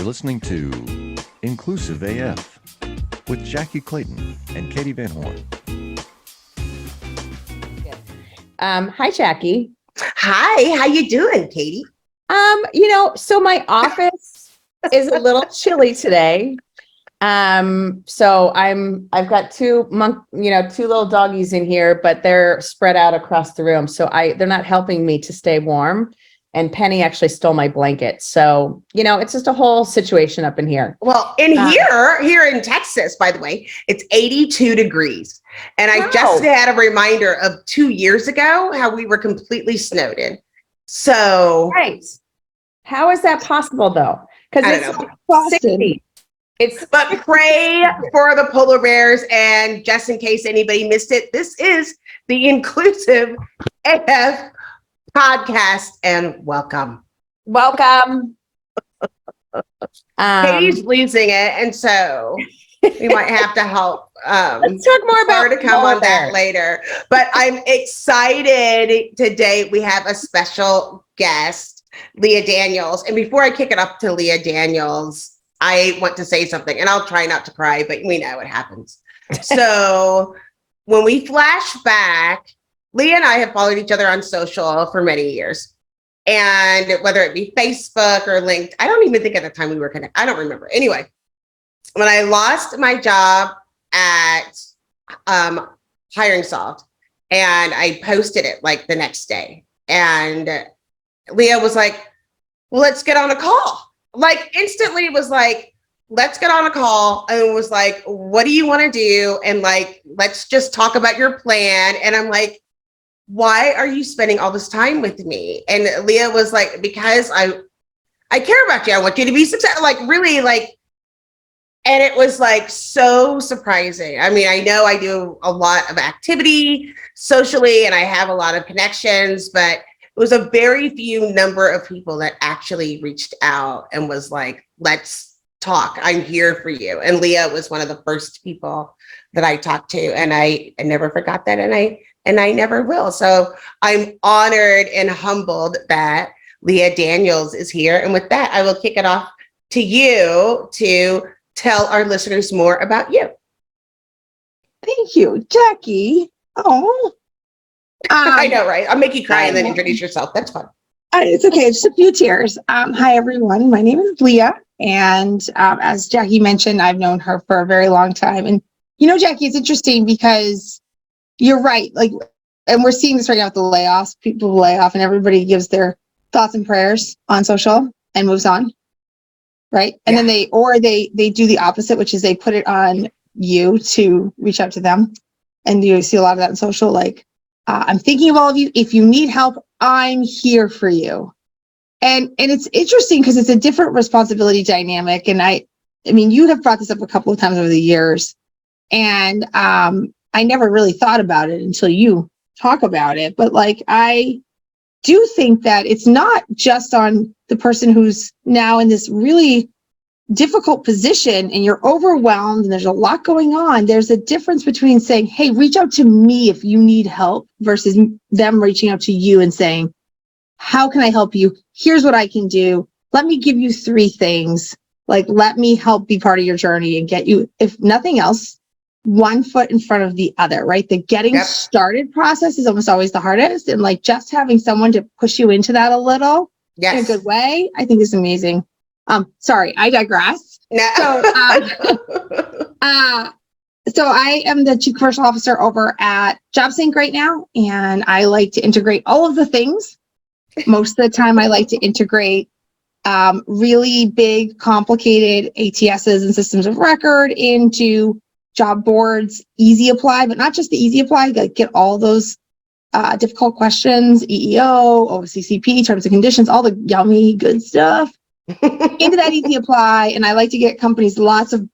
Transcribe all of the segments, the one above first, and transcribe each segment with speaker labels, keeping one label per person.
Speaker 1: You're listening to Inclusive AF with Jackye Clayton and Katee Van Horn.
Speaker 2: Hi, Jackye.
Speaker 3: Hi, how you doing, Katee?
Speaker 2: So my office is a little chilly today. So I've got two little doggies in here, but they're spread out across the room. So they're not helping me to stay warm. And Penny actually stole my blanket. So, it's just a whole situation up in here.
Speaker 3: Well, here in Texas, by the way, it's 82 degrees. And I just had a reminder of 2 years ago how we were completely snowed in. So
Speaker 2: right. How is that possible though? Because it's like 60.
Speaker 3: But pray for the polar bears, and just in case anybody missed it, this is the Inclusive AF podcast, and welcome. Katie's losing it, and so we might have to help.
Speaker 2: Let's talk more about
Speaker 3: her to come on that later. But I'm excited today. We have a special guest, Leah Daniels. And before I kick it up to Leah Daniels, I want to say something, and I'll try not to cry, but we know what happens. So when we flash back, Leah and I have followed each other on social for many years. And whether it be Facebook or LinkedIn, I don't even think at the time we were connected. I don't remember. Anyway, when I lost my job at Hiring Solved, and I posted it like the next day, and Leah was like, well, let's get on a call. Like instantly it was like, let's get on a call. And it was like, what do you want to do? And like, let's just talk about your plan. And I'm like, why are you spending all this time with me? And Leah was like, because I care about you. I want you to be successful. Like really like, and it was like so surprising. I mean, I know I do a lot of activity socially and I have a lot of connections, but it was a very few number of people that actually reached out and was like, let's talk. I'm here for you. And Leah was one of the first people that I talked to. And I never forgot that. And I never will. So I'm honored and humbled that Leah Daniels is here. And with that, I will kick it off to you to tell our listeners more about you.
Speaker 4: Thank you, Jackye. Oh,
Speaker 3: I know, right? I'll make you cry and then introduce yourself. That's fun.
Speaker 4: It's okay. Just a few tears. Hi, everyone. My name is Leah. And as Jackye mentioned, I've known her for a very long time. And, Jackye, it's interesting because you're right. Like, and we're seeing this right now with the layoffs. People lay off and everybody gives their thoughts and prayers on social and moves on. Right. And then they do the opposite, which is they put it on you to reach out to them. And you see a lot of that in social, like, I'm thinking of all of you. If you need help, I'm here for you. And it's interesting because it's a different responsibility dynamic. And I mean, you have brought this up a couple of times over the years. And I never really thought about it until you talk about it. But like, I do think that it's not just on the person who's now in this really difficult position and you're overwhelmed and there's a lot going on. There's a difference between saying, hey, reach out to me if you need help versus them reaching out to you and saying, how can I help you? Here's what I can do. Let me give you 3 things. Like, let me help be part of your journey and get you, if nothing else, one foot in front of the other, right? The getting started process is almost always the hardest. And like just having someone to push you into that a little in a good way, I think is amazing. Sorry, I digress.
Speaker 3: No.
Speaker 4: So I am the Chief Commercial Officer over at JobSync right now. And I like to integrate all of the things. Most of the time I like to integrate really big, complicated ATSs and systems of record into job boards, easy apply, but not just the easy apply, like get all those difficult questions, EEO, OCCP, terms and conditions, all the yummy, good stuff into that easy apply. And I like to get companies lots of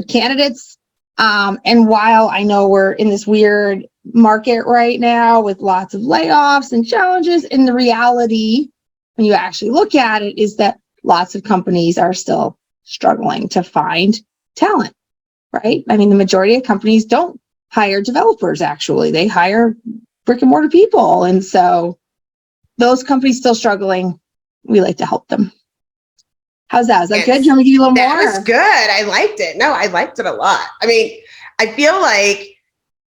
Speaker 4: candidates. And while I know we're in this weird market right now with lots of layoffs and challenges, in the reality, when you actually look at it, is that lots of companies are still struggling to find talent, right? I mean, the majority of companies don't hire developers, actually. They hire brick and mortar people. And so those companies still struggling, we like to help them. How's that? Is that
Speaker 3: Yes.
Speaker 4: good? You want me to give you a little
Speaker 3: That
Speaker 4: more?
Speaker 3: was good. I liked it. No, I liked it a lot. I mean, I feel like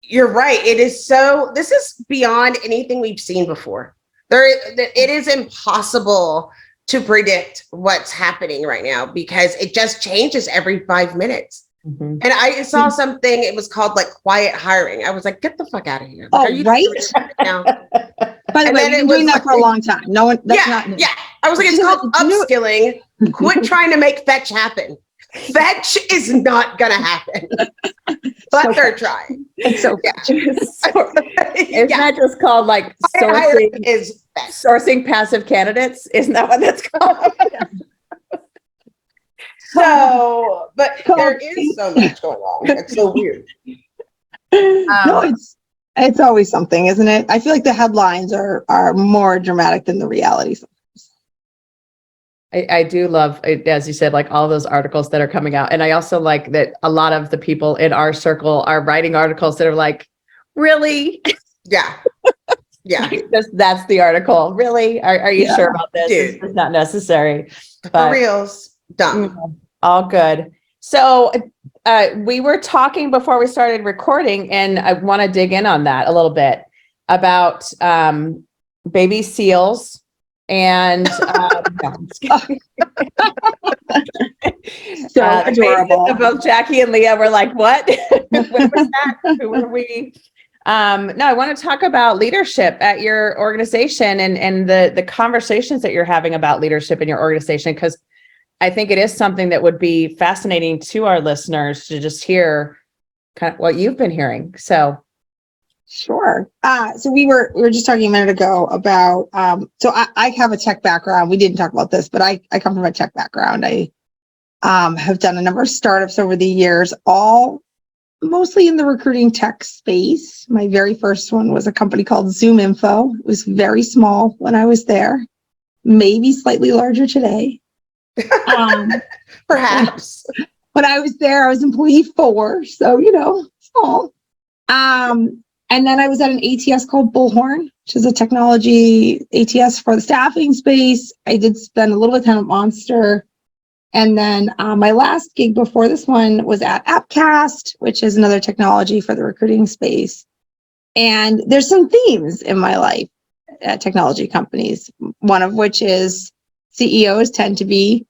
Speaker 3: you're right. This is beyond anything we've seen before. It is impossible to predict what's happening right now because it just changes every 5 minutes.
Speaker 2: Mhm.
Speaker 3: And I saw something, it was called like quiet hiring. I was like, get the fuck out of here. Like,
Speaker 4: Oh,
Speaker 3: are you
Speaker 4: right?
Speaker 3: doing it right now?
Speaker 4: By the
Speaker 3: And
Speaker 4: way,
Speaker 3: then
Speaker 4: we've
Speaker 3: it
Speaker 4: been doing
Speaker 3: was
Speaker 4: that for a
Speaker 3: like-
Speaker 4: long time. No one, that's not new.
Speaker 3: Yeah. I was like, it's called
Speaker 4: You know-
Speaker 3: upskilling. Quit trying to make fetch happen. Fetch is not going to happen, but
Speaker 4: So
Speaker 3: they're
Speaker 4: fetch.
Speaker 3: trying.
Speaker 4: It's so
Speaker 3: Yeah.
Speaker 2: Isn't that just called like
Speaker 3: Hiring
Speaker 2: sourcing,
Speaker 3: is fetch.
Speaker 2: sourcing passive candidates? Isn't that what that's called?
Speaker 3: So, but there is so much going on. It's so weird.
Speaker 4: No, it's always something, isn't it? I feel like the headlines are more dramatic than the reality.
Speaker 2: I do love, as you said, like all those articles that are coming out. And I also like that a lot of the people in our circle are writing articles that are like, really?
Speaker 3: Yeah. Yeah.
Speaker 2: That's the article. Really? Are you sure about this?
Speaker 3: Dude.
Speaker 2: It's not necessary.
Speaker 3: For
Speaker 2: But
Speaker 3: reals. Dumb.
Speaker 2: all good. So we were talking before we started recording, and I want to dig in on that a little bit about baby seals. And no, I'm just kidding.
Speaker 4: So
Speaker 2: The faces
Speaker 4: adorable.
Speaker 2: of both Jackye and Leah were like, what? What was that? Who were we? No, I want to talk about leadership at your organization and the conversations that you're having about leadership in your organization, because I think it is something that would be fascinating to our listeners to just hear kind of what you've been hearing. So
Speaker 4: Sure. So we were just talking a minute ago about, so I have a tech background. We didn't talk about this, but I come from a tech background. I have done a number of startups over the years, all mostly in the recruiting tech space. My very first one was a company called Zoom Info. It was very small when I was there, maybe slightly larger today.
Speaker 3: Perhaps.
Speaker 4: When I was there, I was employee 4, so small. And then I was at an ATS called Bullhorn, which is a technology ATS for the staffing space. I did spend a little bit of time at Monster. And then my last gig before this one was at Appcast, which is another technology for the recruiting space. And there's some themes in my life at technology companies, one of which is CEOs tend to be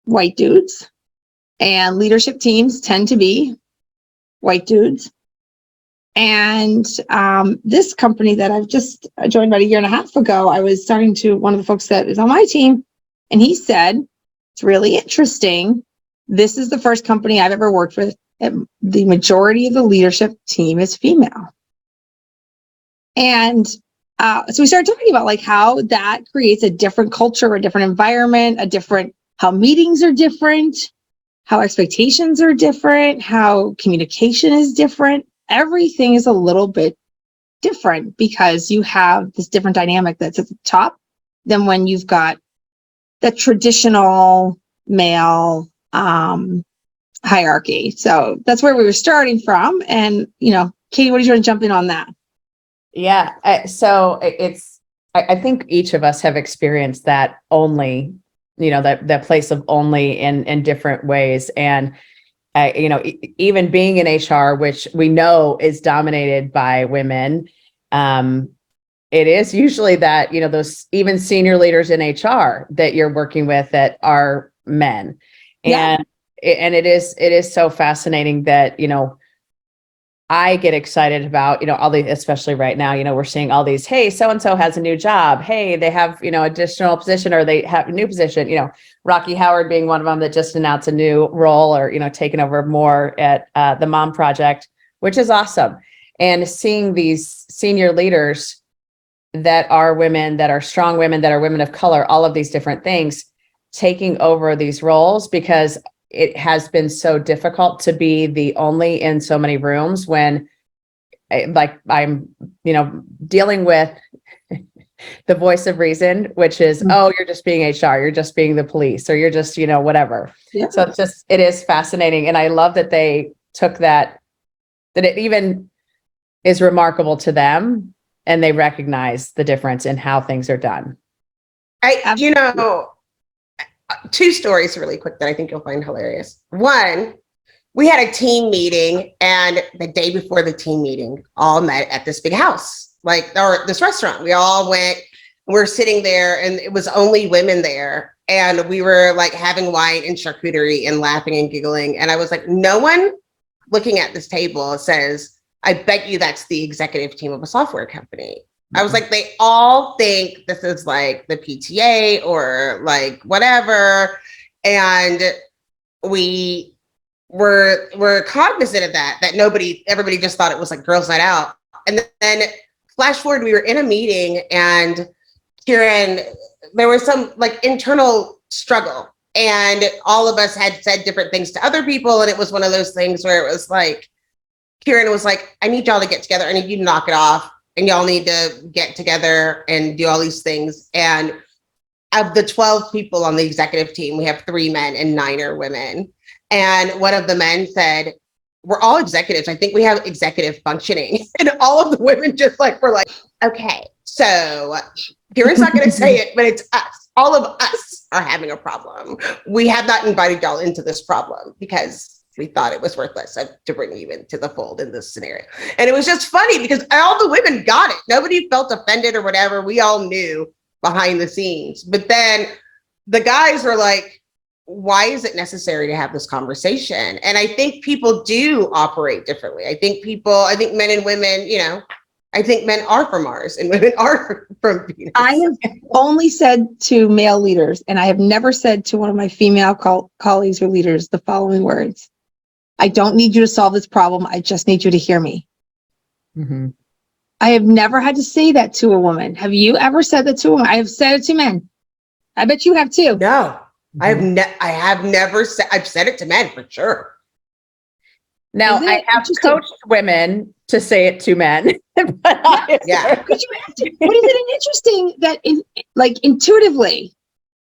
Speaker 4: white dudes and leadership teams tend to be white dudes. And this company that I've just joined about a year and a half ago, I was talking to one of the folks that is on my team, and he said, it's really interesting. This is the first company I've ever worked with. The majority of the leadership team is female. And so we started talking about like how that creates a different culture, a different environment, how meetings are different, how expectations are different, how communication is different. Everything is a little bit different because you have this different dynamic that's at the top than when you've got the traditional male hierarchy. So that's where we were starting from. And, Katee, what did you want to jump in on that?
Speaker 2: yeah, I think each of us have experienced that only, that place of only in different ways. And even being in HR, which we know is dominated by women, it is usually that, those even senior leaders in HR that you're working with that are men.
Speaker 4: Yeah.
Speaker 2: And it is so fascinating that, I get excited about, all these, especially right now, we're seeing all these, hey, so-and-so has a new job. Hey, they have, additional position, or they have a new position, Rocky Howard being one of them that just announced a new role or, taking over more at the Mom Project, which is awesome. And seeing these senior leaders that are women, that are strong women, that are women of color, all of these different things, taking over these roles, because it has been so difficult to be the only in so many rooms when I'm, dealing with the voice of reason, which is, oh, you're just being HR, you're just being the police, or you're just, whatever.
Speaker 4: Yeah.
Speaker 2: So it is fascinating. And I love that they took that it even is remarkable to them and they recognize the difference in how things are done.
Speaker 3: two stories really quick that I think you'll find hilarious. One, we had a team meeting, and the day before the team meeting, all met at this big house, or this restaurant. We all went, we're sitting there, and it was only women there. And we were like having wine and charcuterie and laughing and giggling. And I was like, no one looking at this table says, I bet you that's the executive team of a software company. I was like, they all think this is like the PTA or like whatever. And we were cognizant of that everybody just thought it was like girls' night out. And then flash forward, we were in a meeting, and Kieran, there was some like internal struggle, and all of us had said different things to other people. And it was one of those things where it was like, Kieran was like, I need y'all to get together. I need you to knock it off. And y'all need to get together and do all these things. And of the 12 people on the executive team, we have 3 men and 9 are women. And one of the men said, we're all executives. I think we have executive functioning. And all of the women just like, were like, okay, so Kieran's not going to say it, but it's us. All of us are having a problem. We have not invited y'all into this problem because we thought it was worthless to bring you into the fold in this scenario. And it was just funny because all the women got it. Nobody felt offended or whatever. We all knew behind the scenes. But then the guys were like, why is it necessary to have this conversation? And I think people do operate differently. I think men and women, I think men are from Mars and women are from Venus.
Speaker 4: I have only said to male leaders, and I have never said to one of my female colleagues or leaders the following words: I don't need you to solve this problem. I just need you to hear me.
Speaker 2: Mm-hmm.
Speaker 4: I have never had to say that to a woman. Have you ever said that to a woman? I have said it to men. I bet you have too.
Speaker 3: No, mm-hmm. I have never said, I've said it to men for sure.
Speaker 2: Now I have coached women to say it to men.
Speaker 3: Yeah.
Speaker 4: But isn't it interesting that intuitively,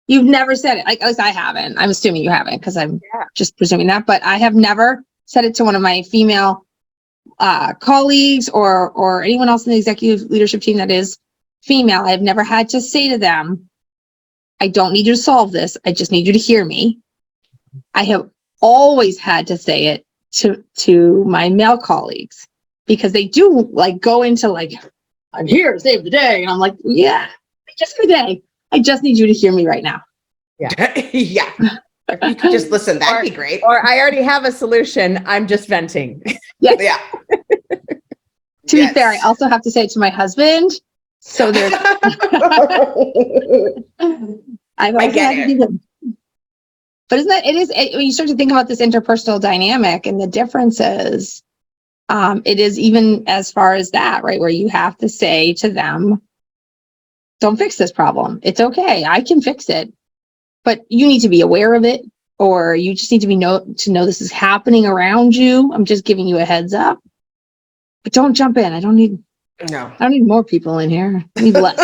Speaker 4: you've never said it? Like, at least I haven't. I'm assuming you haven't because I'm just presuming that. But I have never said it to one of my female colleagues or anyone else in the executive leadership team that is female. I have never had to say to them, I don't need you to solve this. I just need you to hear me. I have always had to say it to my male colleagues because they do go into I'm here to save the day. And I'm like, yeah, just for the day. I just need you to hear me right now.
Speaker 3: Yeah. Yeah. If you could just listen, that'd be great.
Speaker 2: Or I already have a solution. I'm just venting.
Speaker 4: Yeah.
Speaker 3: Yeah.
Speaker 4: To be fair, I also have to say it to my husband. So there's I get it. But when you start to think about this interpersonal dynamic and the differences, it is even as far as that, right? Where you have to say to them, don't fix this problem. It's okay. I can fix it. But you need to be aware of it, or you just need to know this is happening around you. I'm just giving you a heads up. But don't jump in. I don't need more people in here. I need less.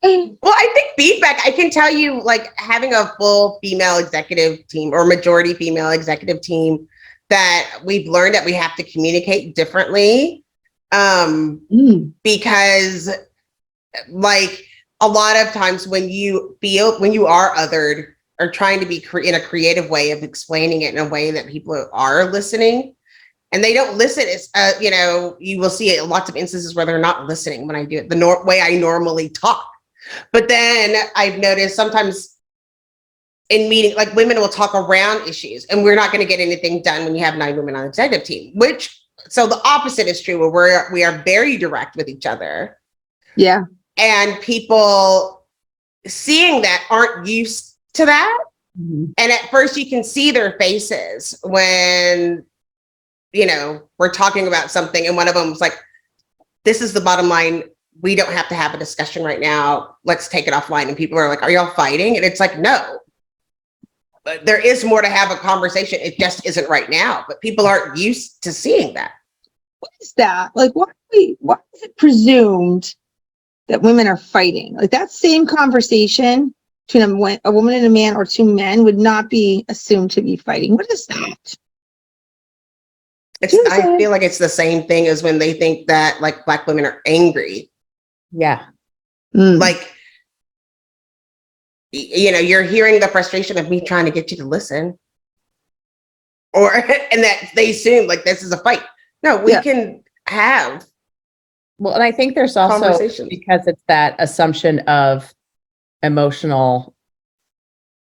Speaker 3: Well, I think feedback, I can tell you, having a full female executive team or majority female executive team, that we've learned that we have to communicate differently. Because a lot of times when you are othered or trying to be in a creative way of explaining it in a way that people are listening, and they don't listen, it's you will see lots of instances where they're not listening when I do it the way I normally talk. But then I've noticed sometimes in meeting, women will talk around issues, and we're not going to get anything done when you have 9 women on the executive team, so the opposite is true, where we are very direct with each other.
Speaker 4: Yeah.
Speaker 3: And people seeing that aren't used to that. Mm-hmm. And at first you can see their faces when, we're talking about something, and one of them was like, this is the bottom line. We don't have to have a discussion right now. Let's take it offline. And people are like, are y'all fighting? And it's like, no, but there is more to have a conversation. It just isn't right now, but people aren't used to seeing that.
Speaker 4: What is that? Why is it presumed that women are fighting? That same conversation between a woman and a man or 2 men would not be assumed to be fighting. What is that?
Speaker 3: I feel like it's the same thing as when they think that Black women are angry.
Speaker 2: Yeah.
Speaker 3: you're hearing the frustration of me trying to get you to listen, and that they assume like this is a fight. No, we can have.
Speaker 2: Well, and I think there's also,
Speaker 3: Conversations.
Speaker 2: because it's that assumption of emotional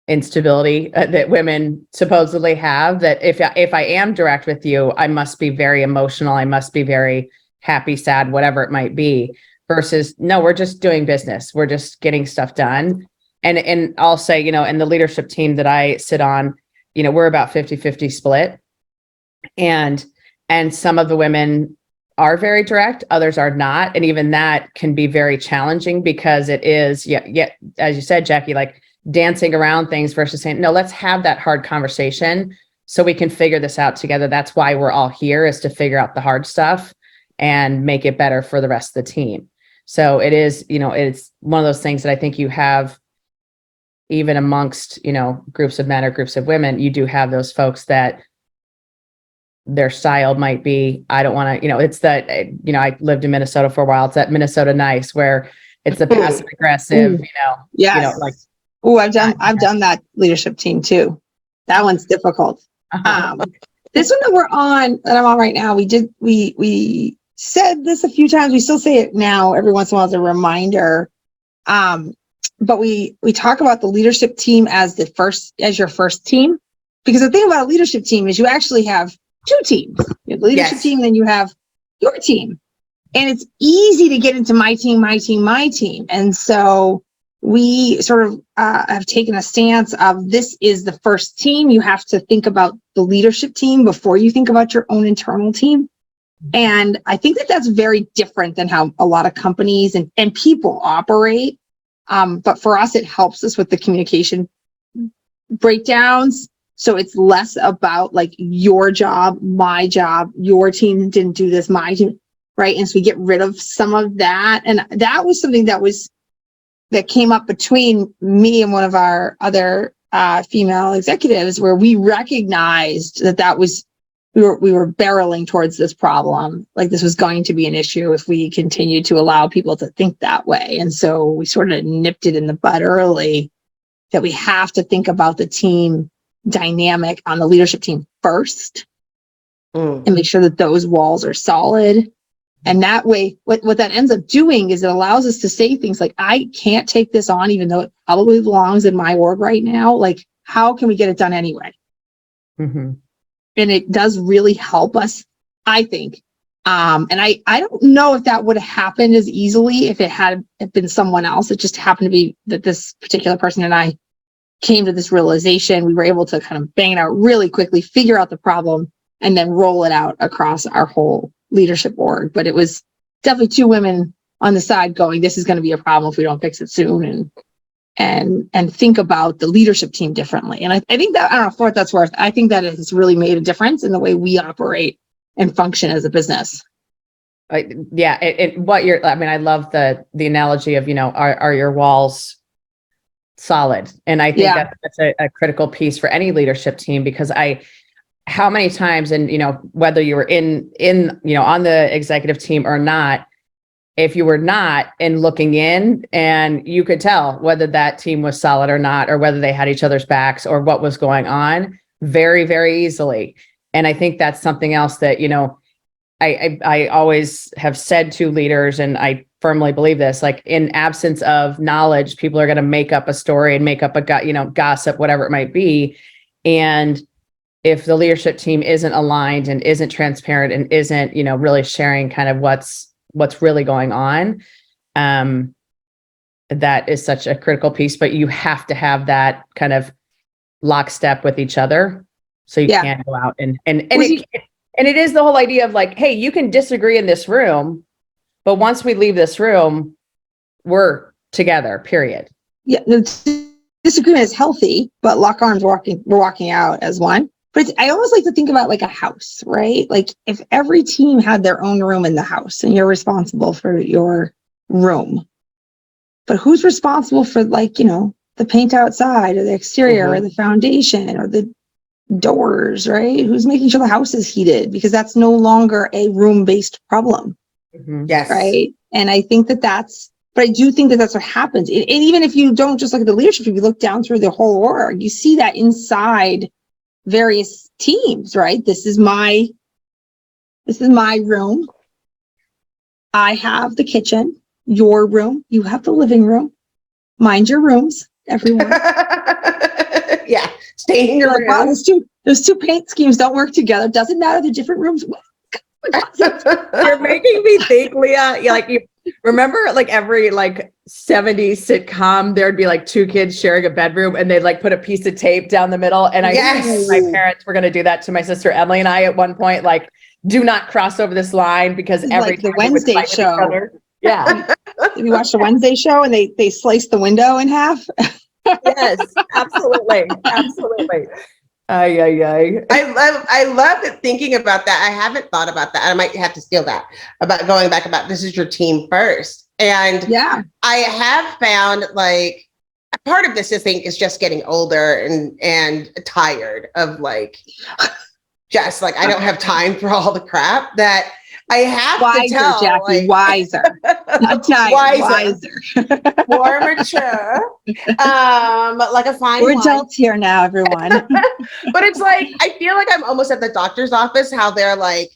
Speaker 2: instability that women supposedly have, that if I am direct with you, I must be very emotional. I must be very happy, sad, whatever it might be, versus no, we're just doing business. We're just getting stuff done. And I'll say, in the leadership team that I sit on, we're about 50-50 split. And some of the women are very direct, others are not. And even that can be very challenging, because it is, as you said, Jackye, like dancing around things versus saying, no, let's have that hard conversation so we can figure this out together. That's why we're all here, is to figure out the hard stuff and make it better for the rest of the team. So it is, it's one of those things that I think you have, even amongst, groups of men or groups of women, you do have those folks that their style might be, I don't want to, it's that, I lived in Minnesota for a while. It's that Minnesota nice, where it's the passive aggressive,
Speaker 4: Yes.
Speaker 2: like,
Speaker 4: oh, I've done that leadership team too. That one's difficult. This one that I'm on right now, we said this a few times. We still say it now every once in a while as a reminder. But we talk about the leadership team as your first team, because the thing about a leadership team is you actually have two teams. You have the leadership team, and then you have your team. And it's easy to get into my team. And so we sort of have taken a stance of, this is the first team. You have to think about the leadership team before you think about your own internal team. And I think that that's very different than how a lot of companies and people operate. But for us, it helps us with the communication breakdowns. So it's less about like your job, my job, your team didn't do this, my team, right? And so we get rid of some of that. And that was something that came up between me and one of our other female executives, where we recognized that was, we were barreling towards this problem. Like, this was going to be an issue if we continued to allow people to think that way. And so we sort of nipped it in the bud early, that we have to think about the team dynamic on the leadership team first, and make sure that those walls are solid. And that way, what that ends up doing is it allows us to say things like, I can't take this on, even though it probably belongs in my org right now. Like, how can we get it done anyway?
Speaker 2: mm-hmm.
Speaker 4: And it does really help us, I think. And I don't know if that would have happened as easily if it had been someone else. It just happened to be that this particular person and I came to this realization. We were able to kind of bang it out really quickly, figure out the problem, and then roll it out across our whole leadership org. But it was definitely two women on the side going, this is going to be a problem if we don't fix it soon, and think about the leadership team differently. And I think that, I don't know, for what that's worth, I think that it has really made a difference in the way we operate and function as a business.
Speaker 2: I love the analogy of, are your walls solid? And I think that's a critical piece for any leadership team, because how many times, and, whether you were in, on the executive team or not, if you were not and looking in, and you could tell whether that team was solid or not, or whether they had each other's backs or what was going on very, very easily. And I think that's something else that, I always have said to leaders, and I firmly believe this, like, in absence of knowledge, people are going to make up a story and make up gossip, whatever it might be. And if the leadership team isn't aligned and isn't transparent and isn't, really sharing kind of what's really going on, that is such a critical piece. But you have to have that kind of lockstep with each other, so you can't go out and it is the whole idea of like, hey, you can disagree in this room, but once we leave this room, we're together, period.
Speaker 4: Yeah, no, disagreement is healthy, but lock arms, we're walking out as one. But I always like to think about like a house, right? Like, if every team had their own room in the house and you're responsible for your room, but who's responsible for, like, the paint outside or the exterior or the foundation or the doors, right? Who's making sure the house is heated? Because that's no longer a room-based problem.
Speaker 3: Yes.
Speaker 4: Right. And I think that that's But I do think that that's what happens. And even if you don't just look at the leadership, if you look down through the whole org, you see that inside various teams, right? This is my room. I have the kitchen, your room, you have the living room. Mind your rooms, everyone.
Speaker 3: Yeah, stay in your
Speaker 4: Like, wow,
Speaker 3: room.
Speaker 4: those two paint schemes don't work together. Doesn't matter, the different rooms.
Speaker 2: You're making me think, Leah, you remember like every like 70s sitcom, there'd be like two kids sharing a bedroom and they'd like put a piece of tape down the middle. And I
Speaker 3: Yes.
Speaker 2: my parents were going to do that to my sister Emily and I at one point, like, do not cross over this line because
Speaker 4: It's
Speaker 2: every
Speaker 4: like the
Speaker 2: time they would
Speaker 4: Wednesday
Speaker 2: fight with each
Speaker 4: show.
Speaker 2: other. Yeah.
Speaker 4: We watched the Wednesday show and they sliced the window in half.
Speaker 2: Yes, absolutely. Absolutely.
Speaker 3: I love it thinking about that. I haven't thought about that. I might have to steal that about going back about this is your team first. And
Speaker 4: Yeah.
Speaker 3: I have found like part of this, I think, is just getting older and tired of like, just like, I don't have time for all the crap that I have to tell.
Speaker 4: Jackie,
Speaker 3: like,
Speaker 4: wiser. Not tired, wiser.
Speaker 3: More mature, like a fine
Speaker 4: We're
Speaker 3: wine.
Speaker 4: adults here now, everyone.
Speaker 3: But it's like, I feel like I'm almost at the doctor's office, how they're like,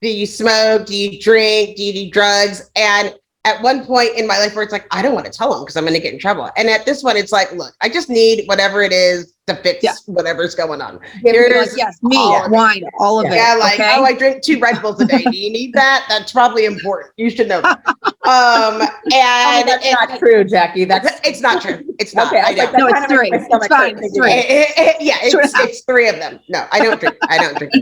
Speaker 3: do you smoke? Do you drink? Do you do drugs? And at one point in my life where it's like, I don't want to tell them because I'm going to get in trouble. And at this one, it's like, look, I just need whatever it is to fix whatever's going on.
Speaker 4: Like, yes, me, wine, all of it.
Speaker 3: Yeah, like,
Speaker 4: okay?
Speaker 3: oh, I drink 2 Red Bulls a day. Do you need that? That's probably important. You should know that. And
Speaker 2: that's not true, Jackie.
Speaker 3: it's not true. It's not.
Speaker 2: Okay,
Speaker 3: I know.
Speaker 4: No, it's 3. It's fine. It's 3.
Speaker 3: Yeah, it's 3 of them. No, I don't drink. I don't drink.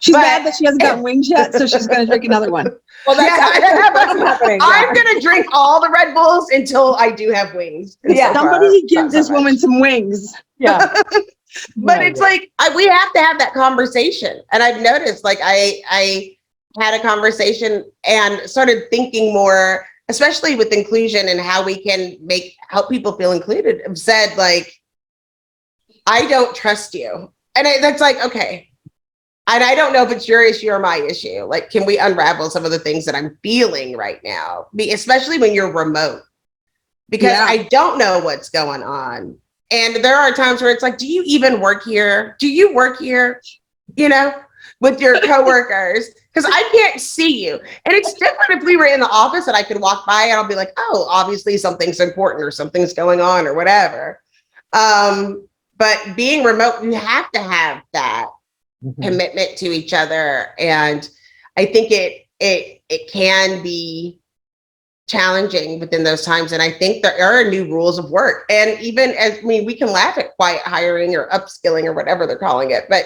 Speaker 4: She's mad that she hasn't gotten wings yet, so she's going to drink another one.
Speaker 2: Well, that's happening.
Speaker 3: I'm going to drink all the Red Bulls until I do have wings.
Speaker 2: Yeah.
Speaker 4: Somebody give this woman some wings.
Speaker 2: Yeah.
Speaker 3: But it's like, we have to have that conversation. And I've noticed, like, I had a conversation and started thinking more, especially with inclusion and how we can help people feel included. I've said, like, I don't trust you. And that's like, okay. And I don't know if it's your issue or my issue. Like, can we unravel some of the things that I'm feeling right now? Especially when you're remote, because I don't know what's going on. And there are times where it's like, do you even work here? Do you work here, with your coworkers? Because I can't see you. And it's different if we were in the office and I could walk by and I'll be like, oh, obviously something's important or something's going on or whatever. But being remote, you have to have that commitment to each other. And I think it can be challenging within those times. And I think there are new rules of work. And even we can laugh at quiet hiring or upskilling or whatever they're calling it. But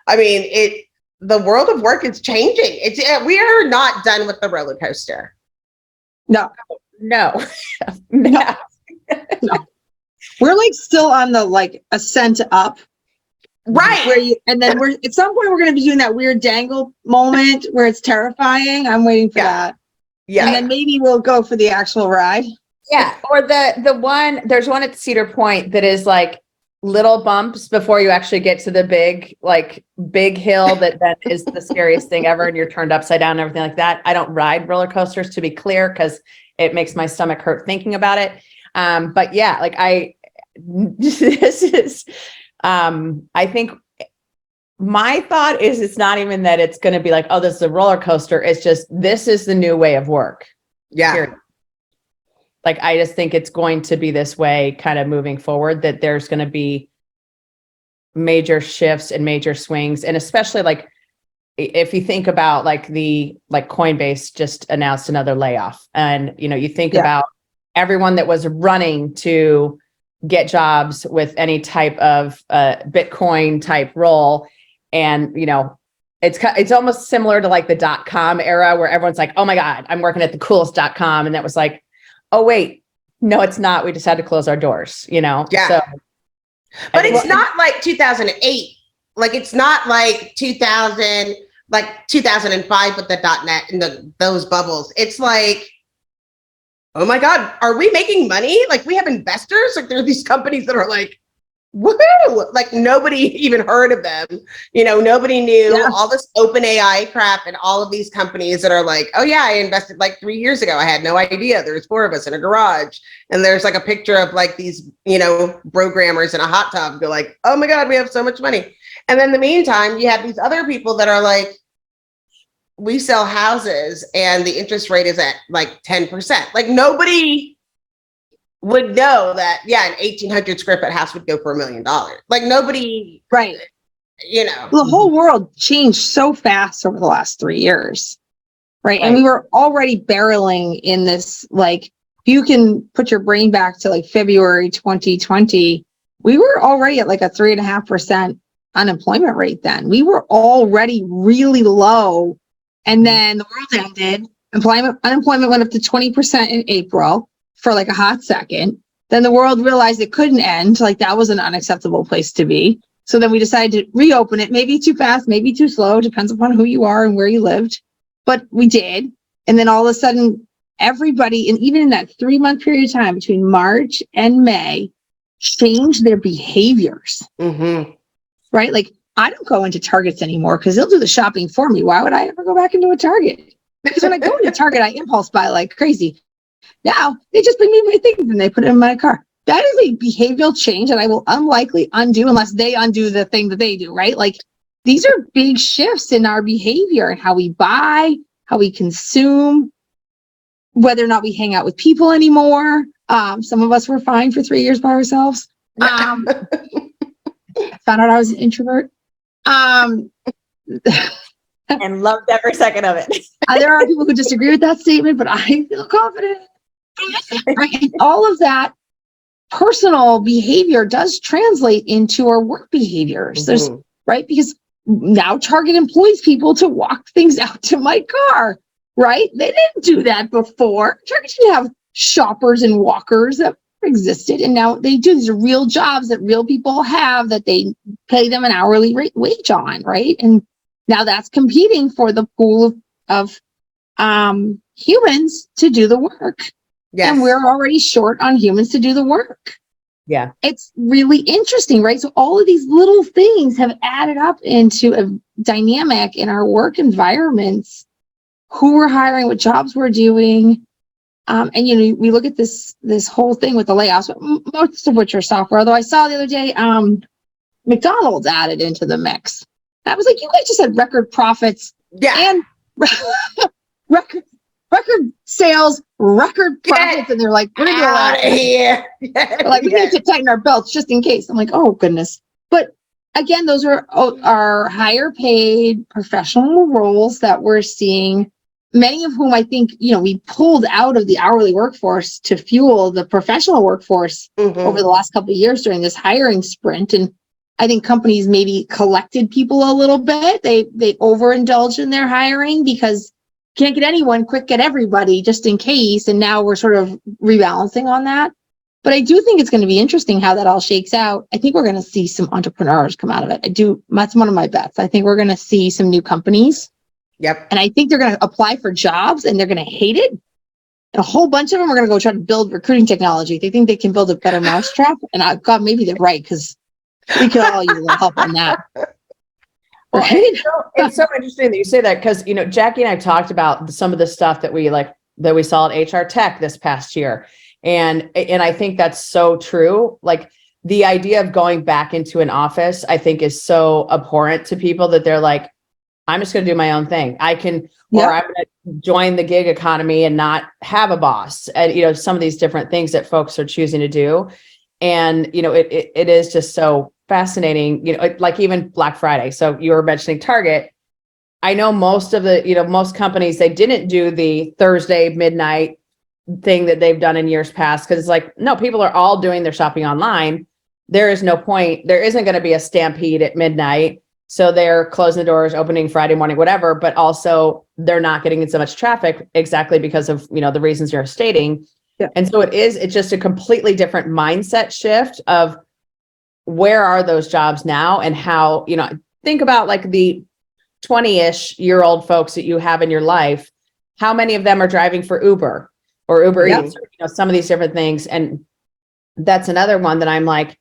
Speaker 3: I mean, the world of work is changing. We are not done with the roller coaster.
Speaker 4: No. We're like still on the ascent up.
Speaker 3: Right.
Speaker 4: And then at some point we're going to be doing that weird dangle moment where it's terrifying. I'm waiting for that.
Speaker 3: Yeah.
Speaker 4: And then maybe we'll go for the actual ride.
Speaker 2: Yeah. Or there's one at Cedar Point that is like little bumps before you actually get to the big hill that is the scariest thing ever. And you're turned upside down and everything like that. I don't ride roller coasters, to be clear, because it makes my stomach hurt thinking about it. But yeah, I think my thought is it's not even that it's going to be like, oh, this is a roller coaster. It's just, this is the new way of work.
Speaker 3: Yeah.
Speaker 2: Period. Like, I just think it's going to be this way kind of moving forward, that there's going to be major shifts and major swings. And especially if you think about Coinbase just announced another layoff, and, you think about everyone that was running to get jobs with any type of Bitcoin type role. And, it's almost similar to the .com era where everyone's like, oh my God, I'm working at the coolest .com. And that was like, oh wait, no, it's not. We just had to close our doors, Yeah. So,
Speaker 3: but it's not like 2008. Like, it's not like 2005 with the .net and those bubbles. It's like, oh my God, are we making money? Like, we have investors? Like, there are these companies that are like, woohoo, like nobody even heard of them. Nobody knew
Speaker 4: Yeah.
Speaker 3: all this open AI crap and all of these companies that are like, oh yeah, I invested like 3 years ago. I had no idea. There's 4 of us in a garage. And there's like a picture of like these, programmers in a hot tub go like, oh my God, we have so much money. And then in the meantime, you have these other people that are like, we sell houses and the interest rate is at like 10%. Like nobody would know that, yeah, an 1,800 square foot house would go for $1 million. Like nobody,
Speaker 4: Right. The whole world changed so fast over the last 3 years. Right. And we were already barreling in this, like, if you can put your brain back to like February 2020, we were already at like a 3.5% unemployment rate then. We were already really low. And then the world ended. Unemployment went up to 20% in April for like a hot second. Then the world realized it couldn't end. Like that was an unacceptable place to be. So then we decided to reopen it, maybe too fast, maybe too slow, depends upon who you are and where you lived. But we did. And then all of a sudden, everybody, and even in that 3-month period of time between March and May, changed their behaviors.
Speaker 3: Mm-hmm.
Speaker 4: Right? Like I don't go into Targets anymore because they'll do the shopping for me. Why would I ever go back into a Target? Because when I go into Target, I impulse buy like crazy. Now they just bring me my things and they put it in my car. That is a behavioral change that I will unlikely undo unless they undo the thing that they do, right? Like these are big shifts in our behavior and how we buy, how we consume, whether or not we hang out with people anymore. Some of us were fine for 3 years by ourselves. I found out I was an introvert.
Speaker 2: And loved every second of it.
Speaker 4: There are people who disagree with that statement, but I feel confident. Right? And all of that personal behavior does translate into our work behaviors. There's right, because now Target employs people to walk things out to my car. Right? They didn't do that before. Target didn't have shoppers and walkers that existed, and now they do. These are real jobs that real people have that they pay them an hourly wage on, right? And now that's competing for the pool of humans to do the work.
Speaker 3: Yes.
Speaker 4: And we're already short on humans to do the work.
Speaker 2: Yeah.
Speaker 4: It's really interesting, right? So all of these little things have added up into a dynamic in our work environments, who we're hiring, what jobs we're doing. And, we look at this whole thing with the layoffs, most of which are software. Although I saw the other day, McDonald's added into the mix. I was like, you guys just had record profits and record sales, record profits. And they're like, we're going to go out
Speaker 3: of here.
Speaker 4: Like, we need to tighten our belts just in case. I'm like, oh, goodness. But again, those are higher paid professional roles that we're seeing, many of whom I think, we pulled out of the hourly workforce to fuel the professional workforce over the last couple of years during this hiring sprint. And I think companies maybe collected people a little bit. They overindulged in their hiring because can't get anyone, quick get everybody just in case. And now we're sort of rebalancing on that. But I do think it's going to be interesting how that all shakes out. I think we're going to see some entrepreneurs come out of it. That's one of my bets. I think we're going to see some new companies.
Speaker 3: Yep.
Speaker 4: And I think they're going to apply for jobs and they're going to hate it. And a whole bunch of them are going to go try to build recruiting technology. They think they can build a better mousetrap. And God, maybe they're right, because we could all use a little help on that.
Speaker 2: Well,
Speaker 4: Right?
Speaker 2: it's so interesting that you say that, because, Jackye and I talked about some of the stuff that we saw at HR Tech this past year. And I think that's so true. Like the idea of going back into an office, I think is so abhorrent to people that they're like, I'm just going to do my own thing. Or I'm going to join the gig economy and not have a boss. And, some of these different things that folks are choosing to do. And, it is just so fascinating, like even Black Friday. So you were mentioning Target. I know most of the, most companies, they didn't do the Thursday midnight thing that they've done in years past. Cause it's like, no, people are all doing their shopping online. There is no point. There isn't going to be a stampede at midnight. So they're closing the doors, opening Friday morning, whatever, but also they're not getting in so much traffic exactly because of, the reasons you're stating. Yeah. And so it's just a completely different mindset shift of where are those jobs now, and how, think about like the 20-ish year old folks that you have in your life. How many of them are driving for Uber or Uber Eats, or, some of these different things. And that's another one that I'm like,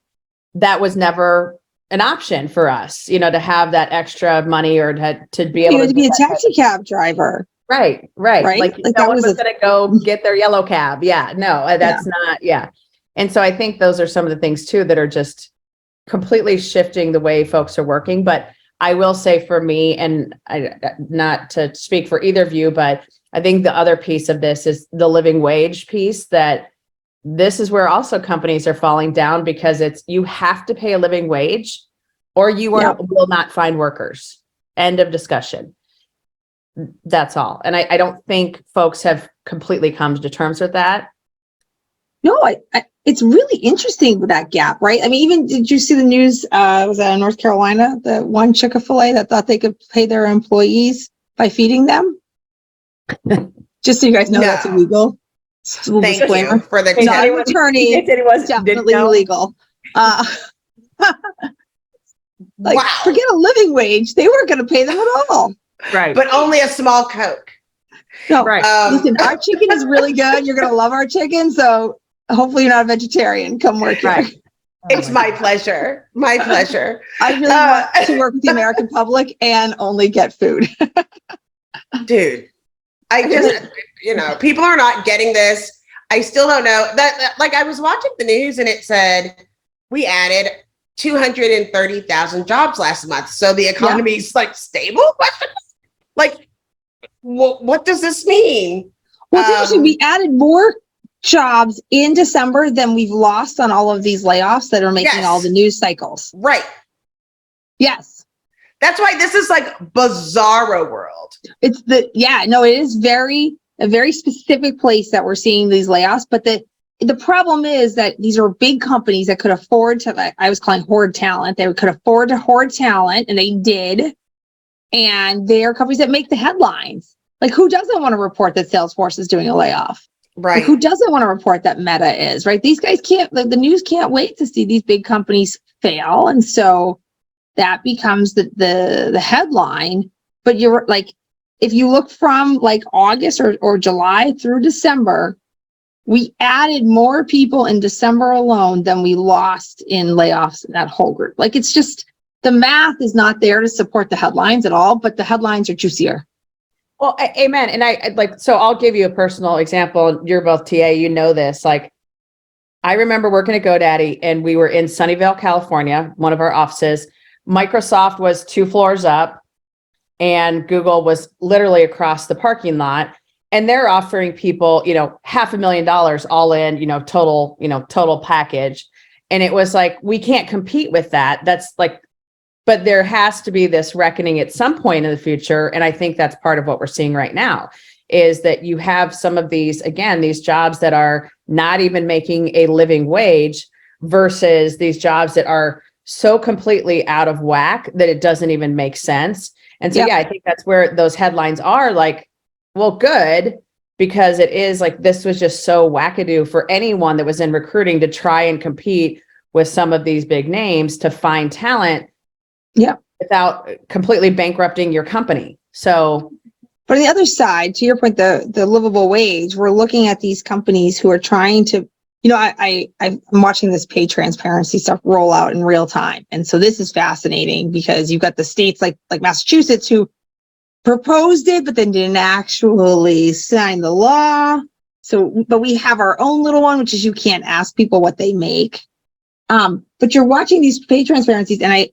Speaker 2: that was never an option for us, to have that extra money or to be able
Speaker 4: You had to
Speaker 2: do
Speaker 4: be a
Speaker 2: that
Speaker 4: taxi cab driver.
Speaker 2: Right.
Speaker 4: Right?
Speaker 2: Like
Speaker 4: Like
Speaker 2: no
Speaker 4: that
Speaker 2: one
Speaker 4: was
Speaker 2: was going to go get their yellow cab. Yeah, no, that's not. Yeah. And so I think those are some of the things too that are just completely shifting the way folks are working. But I will say for me, and not to speak for either of you, but I think the other piece of this is the living wage piece, that this is where also companies are falling down, because you have to pay a living wage or you will not find workers. End of discussion. That's all. And I don't think folks have completely come to terms with that.
Speaker 4: No, it's really interesting with that gap, right? I mean, even did you see the news? Was that in North Carolina? The one Chick-fil-A that thought they could pay their employees by feeding them? Just so you guys know, that's illegal. Just a little
Speaker 3: Thank
Speaker 4: disclaimer.
Speaker 3: you for the
Speaker 4: Not
Speaker 3: tip.
Speaker 4: an attorney. It's definitely illegal.
Speaker 3: Wow.
Speaker 4: Forget a living wage. They weren't going to pay them at all.
Speaker 2: Right.
Speaker 3: But only a small Coke.
Speaker 4: No,
Speaker 2: Right.
Speaker 4: listen, our chicken is really good. You're going to love our chicken. So hopefully you're not a vegetaririan. Come work here.
Speaker 2: Right.
Speaker 3: It's my pleasure. My pleasure.
Speaker 4: I really want to work with the American public and only get food.
Speaker 3: Dude, I just, people are not getting this. I still don't know that, like, I was watching the news and it said we added 230,000 jobs last month. So the economy's like stable. Like, what does this mean?
Speaker 4: Well, it's interesting. We added more jobs in December than we've lost on all of these layoffs that are making all the news cycles.
Speaker 3: Right.
Speaker 4: Yes.
Speaker 3: That's why this is like bizarro world.
Speaker 4: It is a very specific place that we're seeing these layoffs. But the problem is that these are big companies that could afford to, I was calling hoard talent. They could afford to hoard talent, and they did. And they are companies that make the headlines. Like, who doesn't want to report that Salesforce is doing a layoff?
Speaker 3: Right.
Speaker 4: Like, who doesn't want to report that Meta is, right? These guys can't, the news can't wait to see these big companies fail. And so that becomes the headline. But you're like, if you look from like August or July through December, we added more people in December alone than we lost in layoffs in that whole group. Like, it's just, the math is not there to support the headlines at all, but the headlines are juicier.
Speaker 2: Well, amen. And so I'll give you a personal example. You're both TA, this. Like, I remember working at GoDaddy and we were in Sunnyvale, California, one of our offices. Microsoft was 2 floors up and Google was literally across the parking lot. And they're offering people, $500,000 all in, total package. And it was like, we can't compete with that. That's like, but there has to be this reckoning at some point in the future. And I think that's part of what we're seeing right now, is that you have some of these jobs that are not even making a living wage versus these jobs that are so completely out of whack that it doesn't even make sense. And so, I think that's where those headlines are like, well, good, because it is like, this was just so wackadoo for anyone that was in recruiting to try and compete with some of these big names to find talent.
Speaker 4: Yeah.
Speaker 2: Without completely bankrupting your company. So,
Speaker 4: but on the other side, to your point, the livable wage, we're looking at these companies who are trying to, I'm watching this pay transparency stuff roll out in real time. And so this is fascinating because you've got the states like Massachusetts who proposed it, but then didn't actually sign the law. So, but we have our own little one, which is you can't ask people what they make. But you're watching these pay transparencies, and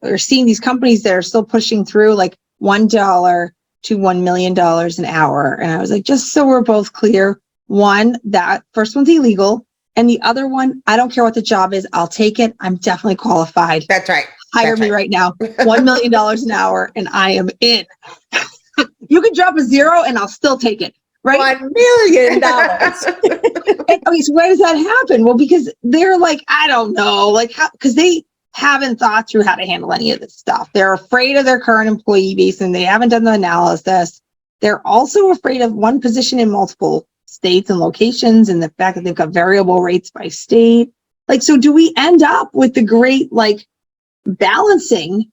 Speaker 4: are seeing these companies that are still pushing through like $1 to $1 million an hour. And I was like, just so we're both clear, one, that first one's illegal, and the other one, I don't care what the job is, I'll take it. I'm definitely qualified.
Speaker 3: That's right.
Speaker 4: Hire me right now. $1 million an hour, and I am in. You can drop a 0, and I'll still take it. Right?
Speaker 3: $1 million.
Speaker 4: Okay, so why does that happen? Well, because they're like, I don't know, like how, because they haven't thought through how to handle any of this stuff. They're afraid of their current employee base and they haven't done the analysis. They're also afraid of one position in multiple states and locations and the fact that they've got variable rates by state. Like, so do we end up with the great like balancing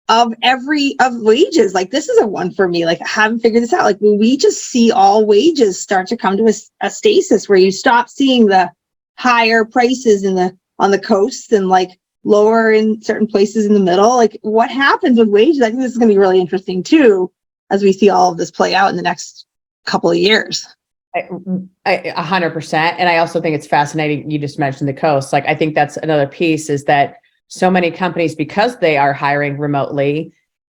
Speaker 4: of wages? Like, this is a one for me. Like, I haven't figured this out. Like, will we just see all wages start to come to a stasis where you stop seeing the higher prices on the coasts and like lower in certain places in the middle. Like, what happens with wages? I think this is going to be really interesting too, as we see all of this play out in the next couple of years.
Speaker 2: 100%. And I also think it's fascinating. You just mentioned the coast. Like, I think that's another piece, is that so many companies, because they are hiring remotely,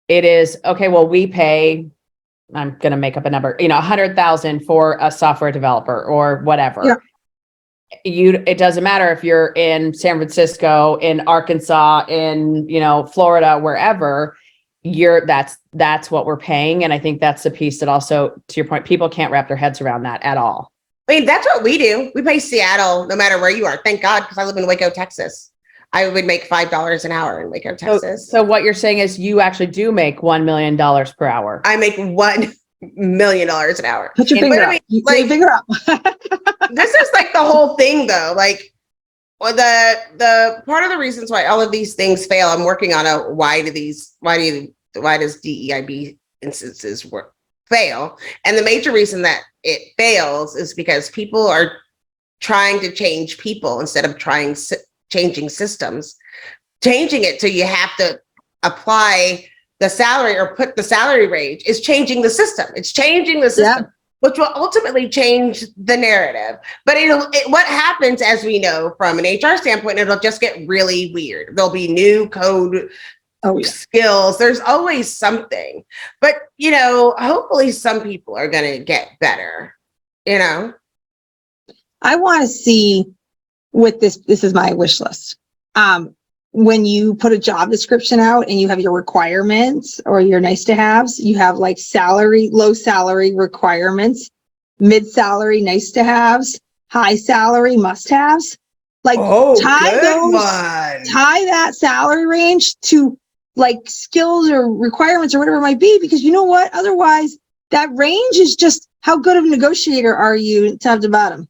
Speaker 2: it is, okay, well, we pay, I'm going to make up a number, 100,000 for a software developer or whatever.
Speaker 4: Yeah.
Speaker 2: It doesn't matter if you're in San Francisco, in Arkansas, in, Florida, wherever. That's what we're paying. And I think that's the piece that also, to your point, people can't wrap their heads around that at all.
Speaker 3: I mean, that's what we do. We pay Seattle no matter where you are. Thank God, because I live in Waco, Texas. I would make $5 an hour in Waco, Texas.
Speaker 2: So what you're saying is you actually do make $1 million per hour.
Speaker 3: I make $1 million an hour.
Speaker 4: Put your finger up. Put your finger up.
Speaker 3: This is like the whole thing, though. Like, well, the part of the reasons why all of these things fail, I'm working on a why does DEIB instances fail? And the major reason that it fails is because people are trying to change people instead of changing systems. Changing it so you have to apply the salary or put the salary range is changing the system. It's changing the system, which will ultimately change the narrative. But what happens, as we know from an HR standpoint, it'll just get really weird. There'll be new code skills. There's always something. But, hopefully some people are going to get better,
Speaker 4: I want to see with this is my wish list. When you put a job description out and you have your requirements or your nice to haves, you have like low salary requirements, mid salary, nice to haves, high salary, must haves. Like tie that salary range to like skills or requirements or whatever it might be, because you know what? Otherwise that range is just how good of a negotiator are you top to bottom.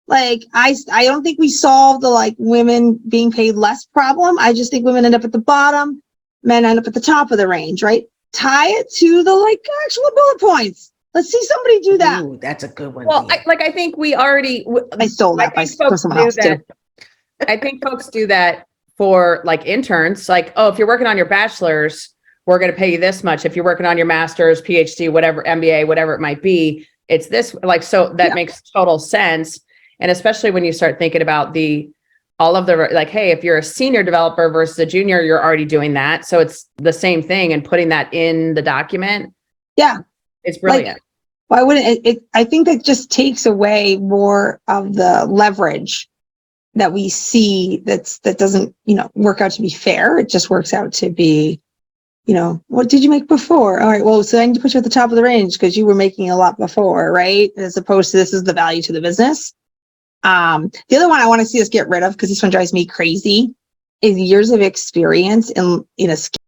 Speaker 4: Like, I don't think we solved the like women being paid less problem. I just think women end up at the bottom, men end up at the top of the range, right? Tie it to the like actual bullet points. Let's see somebody do that.
Speaker 3: Ooh, that's a good one.
Speaker 2: Well, I think we already.
Speaker 4: I stole that from someone else too.
Speaker 2: I think folks do that for like interns. Like, oh, if you're working on your bachelor's, we're going to pay you this much. If you're working on your master's, PhD, whatever, MBA, whatever it might be, it's this. Like, so that makes total sense. And especially when you start thinking about all of the, like, hey, if you're a senior developer versus a junior, you're already doing that. So it's the same thing, and putting that in the document. Yeah. It's brilliant.
Speaker 4: Like, why wouldn't it? I think that just takes away more of the leverage that we see that doesn't, work out to be fair. It just works out to be, what did you make before? All right, well, so I need to put you at the top of the range because you were making a lot before, right? As opposed to this is the value to the business. The other one I want to see us get rid of, because this one drives me crazy, is years of experience in a skill.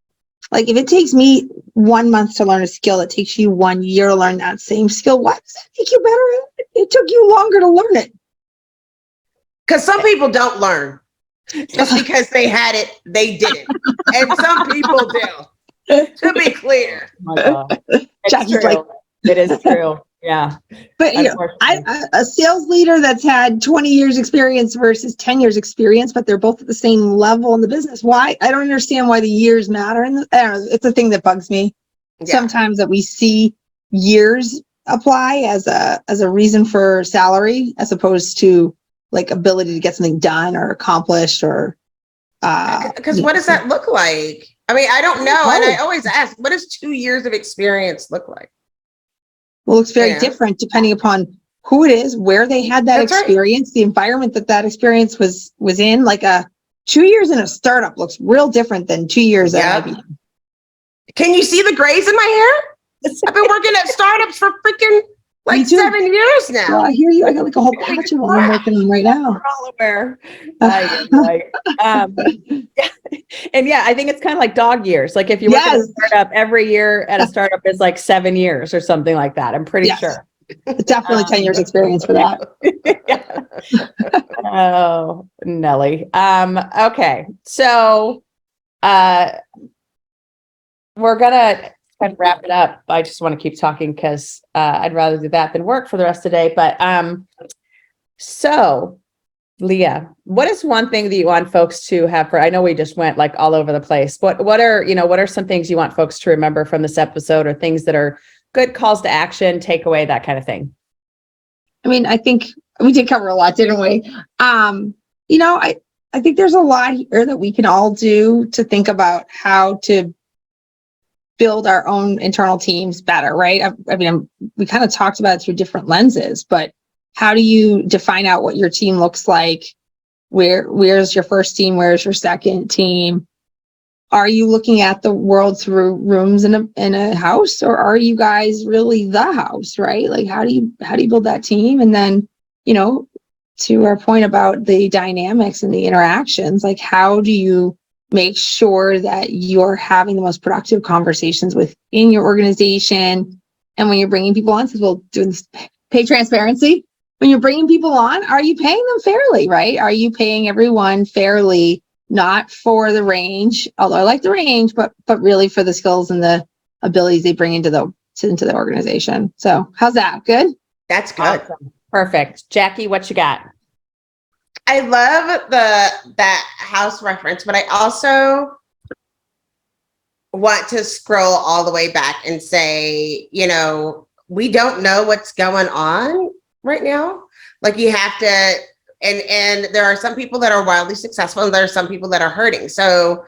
Speaker 4: Like, if it takes me 1 month to learn a skill, it takes you 1 year to learn that same skill. Why does that make you better? It took you longer to learn it.
Speaker 3: Because some people don't learn. Just because they had it, they didn't. And some people do. To be clear.
Speaker 2: Oh my God. It's true. It is true. Yeah.
Speaker 4: But a sales leader that's had 20 years experience versus 10 years experience, but they're both at the same level in the business. Why? I don't understand why the years matter. And it's a thing that bugs me sometimes, that we see years apply as a reason for salary, as opposed to like ability to get something done or accomplished or.
Speaker 3: Because what does that look like? I mean, I don't know. And I always ask, what does 2 years of experience look like?
Speaker 4: Well, it looks very different depending upon who it is, where they had that experience, the environment that experience was in. Like 2 years in a startup looks real different than 2 years at IBM.
Speaker 3: Can you see the grays in my hair? I've been working at startups for freaking like 7 years now.
Speaker 4: Well, I hear you. I got like a whole patch of them I'm working on right now.
Speaker 2: We're all aware. And I think it's kind of like dog years. Like if you work at a startup, every year at a startup is like 7 years or something like that. I'm pretty sure.
Speaker 4: Definitely 10 years experience for that.
Speaker 2: Oh, Nelly. Okay. So we're gonna kind of wrap it up. I just want to keep talking because I'd rather do that than work for the rest of the day. But so Leah, what is one thing that you want folks to have I know we just went like all over the place. What are some things you want folks to remember from this episode, or things that are good calls to action, takeaway, that kind of thing?
Speaker 4: I mean, I think we did cover a lot, didn't we? I think there's a lot here that we can all do to think about how to build our own internal teams better, right? We kind of talked about it through different lenses, but how do you define out what your team looks like? Where's your first team? Where's your second team? Are you looking at the world through rooms in a house, or are you guys really the house, right? Like, how do you build that team? And then, to our point about the dynamics and the interactions, like, how do you make sure that you're having the most productive conversations within your organization? And when you're bringing people on, so we'll do this pay transparency. When you're bringing people on, are you paying them fairly, right? Are you paying everyone fairly, not for the range, although I like the range, but really for the skills and the abilities they bring into the organization? So how's that? Good?
Speaker 3: That's good.
Speaker 2: Awesome. Perfect. Jackye, what you got?
Speaker 3: I love that house reference, but I also want to scroll all the way back and say, we don't know what's going on right now. Like, you have to, and there are some people that are wildly successful, and there are some people that are hurting. So,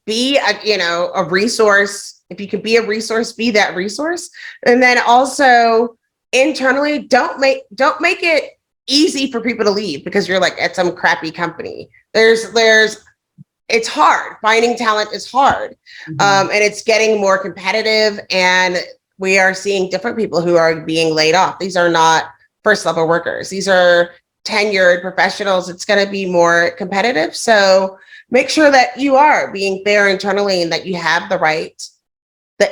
Speaker 3: be a resource. If you could be a resource, be that resource. And then also internally, don't make it easy for people to leave because you're like at some crappy company. It's hard. Finding talent is hard. And it's getting more competitive, and we are seeing different people who are being laid off. These are not first level workers. These are tenured professionals. It's going to be more competitive. So make sure that you are being fair internally, and that you have the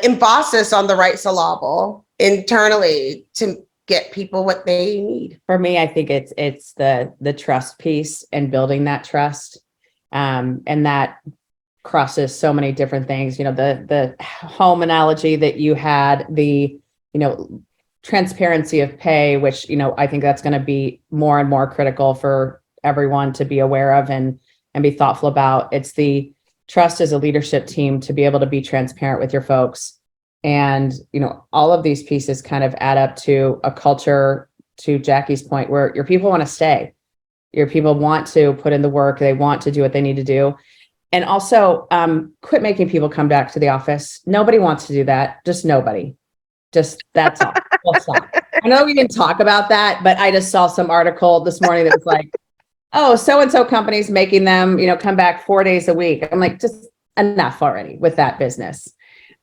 Speaker 3: emphasis on the right syllable internally to get people what they need.
Speaker 2: For me, I think it's the trust piece and building that trust. And that crosses so many different things. The home analogy that you had, the, transparency of pay, which, I think that's going to be more and more critical for everyone to be aware of and be thoughtful about. It's the trust as a leadership team to be able to be transparent with your folks. And, all of these pieces kind of add up to a culture, to Jackie's point, where your people want to stay. Your people want to put in the work. They want to do what they need to do. And also, quit making people come back to the office. Nobody wants to do that. Just nobody. Just that's all. Full stop. I know we didn't talk about that, but I just saw some article this morning that was like, oh, so-and-so company's making them, come back 4 days a week. I'm like, just enough already with that business.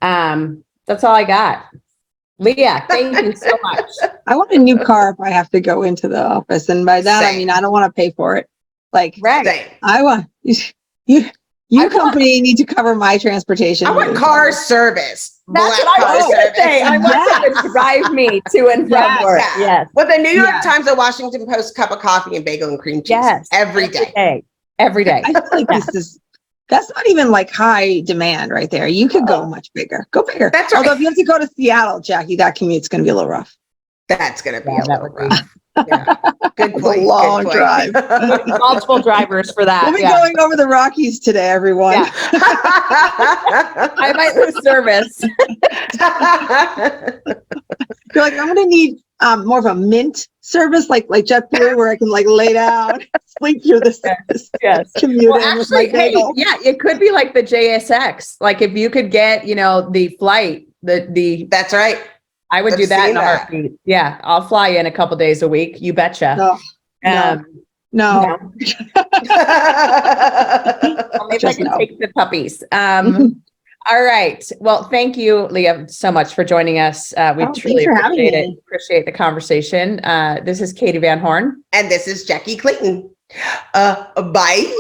Speaker 2: That's all I got. Leah, thank you so much.
Speaker 4: I want a new car if I have to go into the office. And by that,
Speaker 3: Same.
Speaker 4: I mean, I don't want to pay for it. Like,
Speaker 2: Right.
Speaker 4: I want, you company need to cover my transportation.
Speaker 3: I want car service.
Speaker 2: That's what I was going to say. I want them to drive me to and from work.
Speaker 3: Yeah.
Speaker 2: Yes.
Speaker 3: With a New York Times or Washington Post cup of coffee and bagel and cream cheese.
Speaker 2: Yes.
Speaker 3: Every day.
Speaker 2: Every day.
Speaker 4: I feel like that's not even like high demand right there. You could go much bigger. Go bigger.
Speaker 3: That's right.
Speaker 4: Although if you have to go to Seattle, Jackye, that commute's going to be a little rough.
Speaker 3: That's going to be
Speaker 2: Yeah,
Speaker 3: a
Speaker 2: that
Speaker 3: little
Speaker 2: would be-
Speaker 3: rough. Yeah. Good
Speaker 4: It's
Speaker 3: point.
Speaker 4: a long
Speaker 3: good
Speaker 4: drive.
Speaker 3: point.
Speaker 2: Multiple drivers for that.
Speaker 4: We'll be
Speaker 2: Yeah.
Speaker 4: going over the Rockies today, everyone.
Speaker 2: Yeah. I might lose service.
Speaker 4: You're like, I'm going to need more of a mint service, like JetBlue, where I can like lay down, sleep through this
Speaker 2: Yes.
Speaker 4: commute.
Speaker 2: Well, actually, hey, yeah, it could be like the JSX. Like if you could get, the flight, the
Speaker 3: That's right.
Speaker 2: I would
Speaker 3: I've
Speaker 2: do that
Speaker 3: seen
Speaker 2: in a
Speaker 3: that.
Speaker 2: heartbeat. Yeah, I'll fly in a couple days a week. You betcha.
Speaker 4: No, no.
Speaker 2: Maybe I
Speaker 4: Just
Speaker 2: can
Speaker 4: no.
Speaker 2: take the puppies. All right. Well, thank you, Leah, so much for joining us. We
Speaker 4: Oh,
Speaker 2: truly
Speaker 4: thanks for having
Speaker 2: appreciate it.
Speaker 4: me.
Speaker 2: Appreciate the conversation. This is Katee Van Horn.
Speaker 3: And this is Jackye Clayton. Bye.